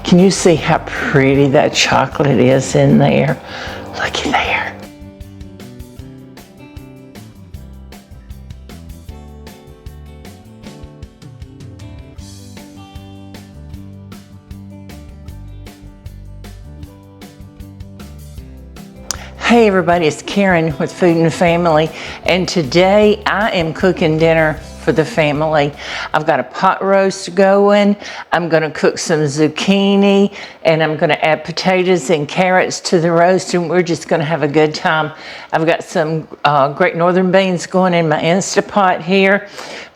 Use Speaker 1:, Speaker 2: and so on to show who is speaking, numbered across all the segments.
Speaker 1: Can you see how pretty that chocolate is in there? Looky there. Hey everybody, it's Karen with Food and Family, and today I am cooking dinner for the family. I've got a pot roast going. I'm going to cook some zucchini, and I'm going to add potatoes and carrots to the roast, and we're just going to have a good time. I've got some Great Northern beans going in my Instapot here,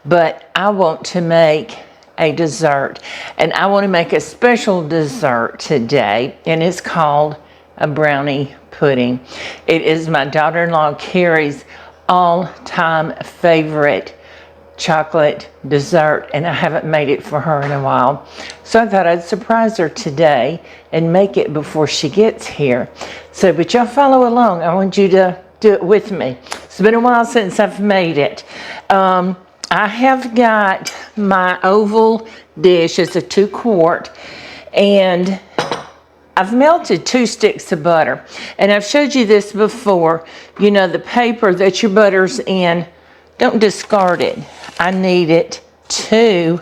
Speaker 1: but I want to make a dessert, and I want to make a special dessert today, and it's called a brownie pudding. It is my daughter-in-law Keri's all-time favorite chocolate dessert, and I haven't made it for her in a while. So I thought I'd surprise her today and make it before she gets here. So, but y'all follow along. I want you to do it with me. It's been a while since I've made it. I have got my oval dish. It's a 2-quart, and I've melted 2 sticks of butter, and I've showed you this before. You know, the paper that your butter's in, don't discard it. I need it to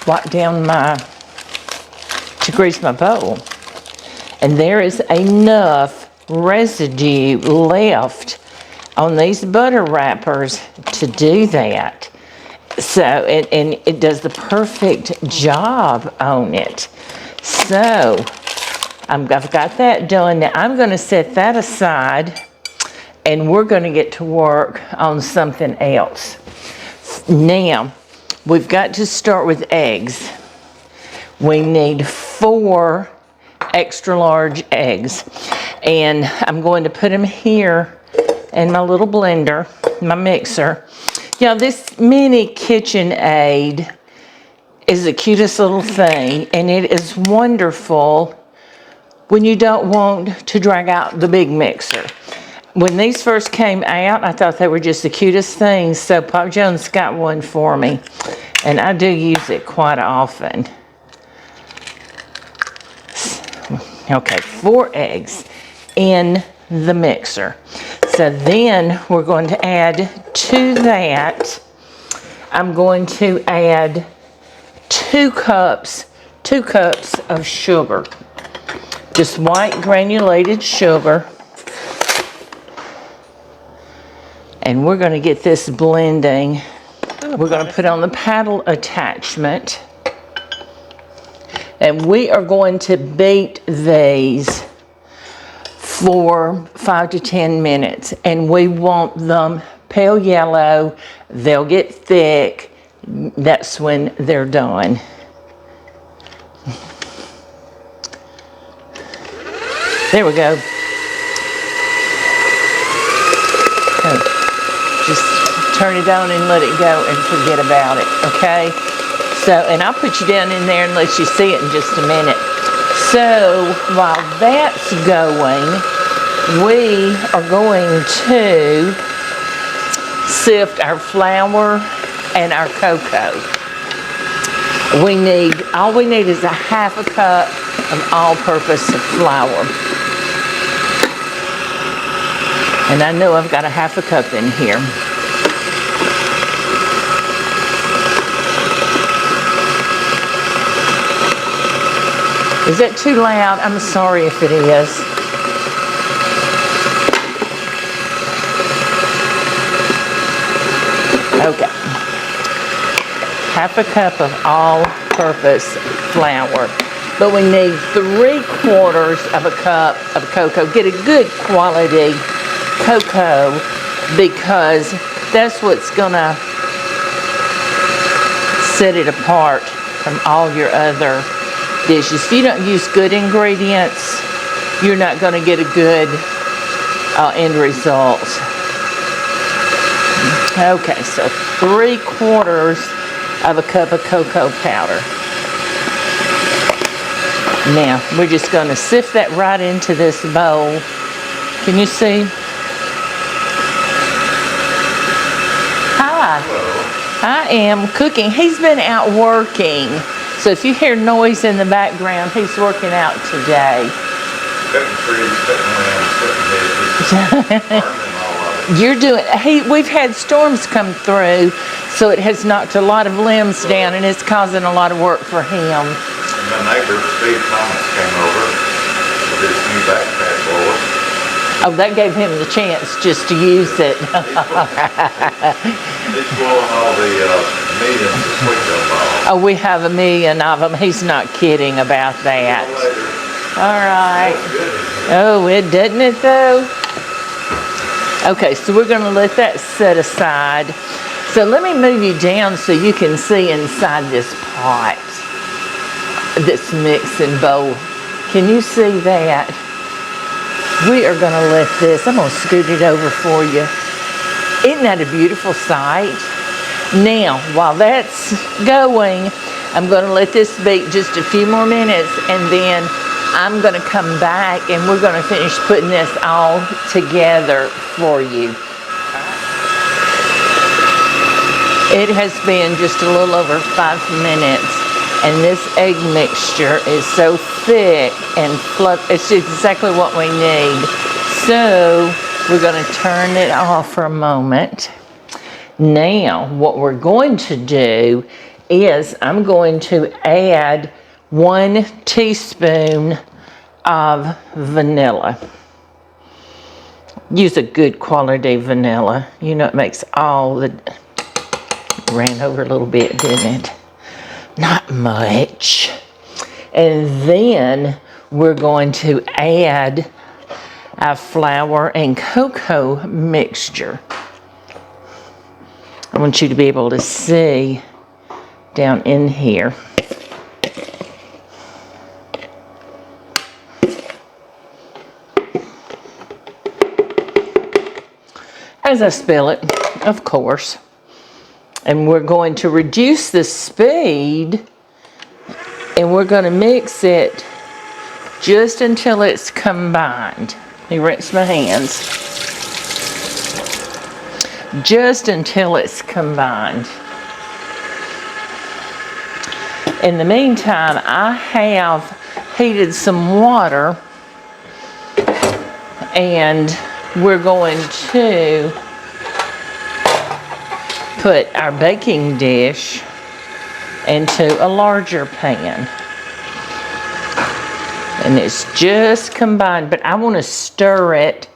Speaker 1: wipe down to grease my bowl. And there is enough residue left on these butter wrappers to do that. So, and it does the perfect job on it. So, I've got that done. Now, I'm going to set that aside, and we're going to get to work on something else. Now, we've got to start with eggs. We need 4 extra large eggs, and I'm going to put them here in my little blender, my mixer. You know, this mini KitchenAid is the cutest little thing, and it is wonderful when you don't want to drag out the big mixer. When these first came out, I thought they were just the cutest things, so Pop Jones got one for me, and I do use it quite often. Okay, 4 eggs in the mixer. So then we're going to add to that, I'm going to add 2 cups of sugar, just white granulated sugar, and we're going to get this blending. We're going to put on the paddle attachment, and we are going to beat these for 5 to 10 minutes, and we want them pale yellow. They'll get thick. That's when they're done. There we go. Okay. Just turn it on and let it go and forget about it, okay? So, and I'll put you down in there and let you see it in just a minute. So, while that's going, we are going to sift our flour and our cocoa. All we need is a 1/2 cup of all-purpose flour. And I know I've got a 1/2 cup in here. Is that too loud? I'm sorry if it is. Okay. 1/2 cup of all-purpose flour. But we need 3/4 of a cup of cocoa. Get a good quality cocoa, because that's what's gonna set it apart from all your other dishes. If you don't use good ingredients, you're not gonna get a good end result. Okay, so 3/4 of a cup of cocoa powder. Now, we're just going to sift that right into this bowl. Can you see? Hi. Hello. I am cooking. He's been out working, So if you hear noise in the background, he's working out today.
Speaker 2: Cutting trees, cutting limbs, cutting hedges, burning all of it.
Speaker 1: We've had storms come through, so it has knocked a lot of limbs down, and it's causing a lot of work for him.
Speaker 2: And my neighbor, Steve Thomas, came over with his new backpack blower.
Speaker 1: Oh, that gave him the chance just to use it.
Speaker 2: He's blowing all the millions of sweet gum balls.
Speaker 1: Oh, we have a million of them. He's not kidding about that. All right. Oh, doesn't it though? Okay, so we're going to let that set aside. So let me move you down so you can see inside this pot, this mixing bowl. Can you see that? We are going to let this, I'm going to scoot it over for you. Isn't that a beautiful sight? Now, while that's going, I'm going to let this bake just a few more minutes, and then I'm going to come back and we're going to finish putting this all together for you. It has been just a little over 5 minutes, and this egg mixture is so thick and fluffy. It's exactly what we need. So we're going to turn it off for a moment. Now, what we're going to do is I'm going to add 1 teaspoon of vanilla. Use a good quality vanilla. You know, it makes all the... Ran over a little bit, didn't it? Not much. And then we're going to add our flour and cocoa mixture. I want you to be able to see down in here. As I spill it, of course. And we're going to reduce the speed, and we're going to mix it just until it's combined. Let me rinse my hands. Just until it's combined. In the meantime, I have heated some water, and we're going to put our baking dish into a larger pan. And it's just combined, but I want to stir it,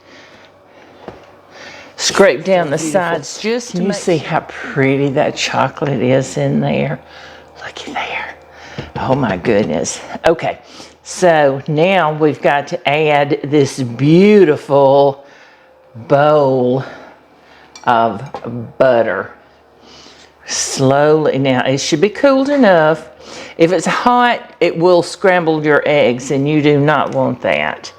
Speaker 1: scrape down the sides just to see how pretty that chocolate is in there. Looky there. Oh my goodness. Okay, so now we've got to add this beautiful bowl of butter. Slowly. Now, it should be cooled enough. If it's hot, it will scramble your eggs, and you do not want that.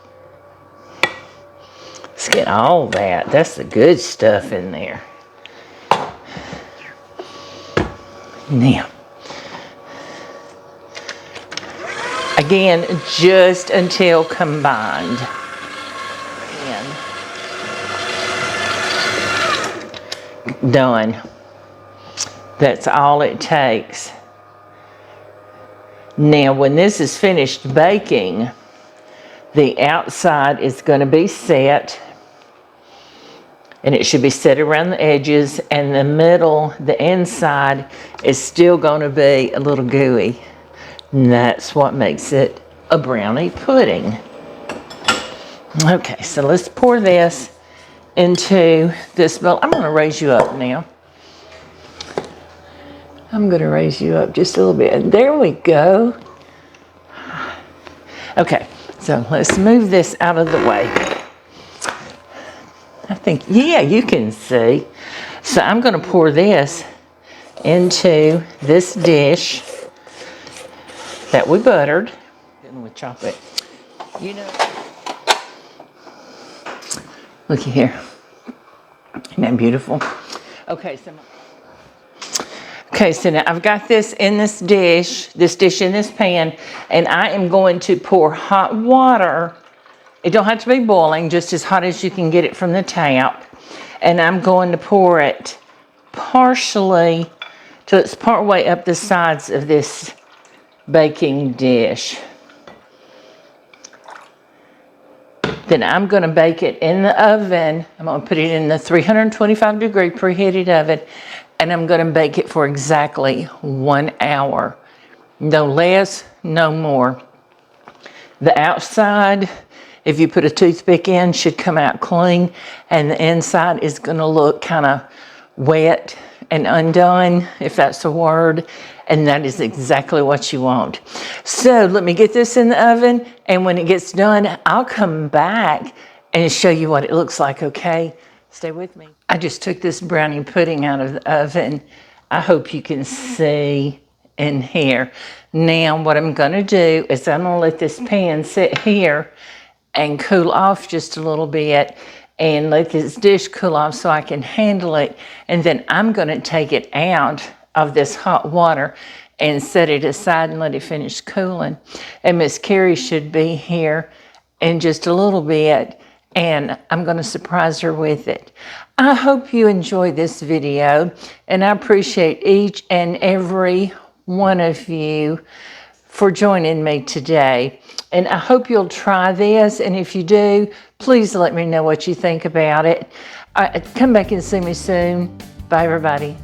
Speaker 1: Let's get all that. That's the good stuff in there. Now, again, just until combined. And done. That's all it takes. Now, when this is finished baking, the outside is going to be set, and it should be set around the edges, and the middle, the inside, is still going to be a little gooey. And that's what makes it a brownie pudding. Okay, so let's pour this into this bowl. I'm going to raise you up now. I'm going to raise you up just a little bit. There we go. Okay, so let's move this out of the way. I think, yeah, you can see. So I'm going to pour this into this dish that we buttered with chocolate. You know, looky here. Isn't that beautiful? Okay, so now I've got this in this dish in this pan, and I am going to pour hot water. It don't have to be boiling, just as hot as you can get it from the tap. And I'm going to pour it partially till it's part way up the sides of this baking dish. Then I'm going to bake it in the oven. I'm going to put it in the 325-degree preheated oven, and I'm going to bake it for exactly 1 hour. No less, no more. The outside, if you put a toothpick in, should come out clean, and the inside is going to look kind of wet and undone, if that's a word, and that is exactly what you want. So let me get this in the oven, and when it gets done, I'll come back and show you what it looks like, okay? Stay with me. I just took this brownie pudding out of the oven. I hope you can see in here. Now what I'm gonna do is I'm gonna let this pan sit here and cool off just a little bit, and let this dish cool off so I can handle it. And then I'm going to take it out of this hot water and set it aside and let it finish cooling. And Miss Keri should be here in just a little bit, and I'm going to surprise her with it. I hope you enjoy this video, and I appreciate each and every one of you for joining me today. And I hope you'll try this, and if you do, please let me know what you think about it. Come back and see me soon. Bye, everybody.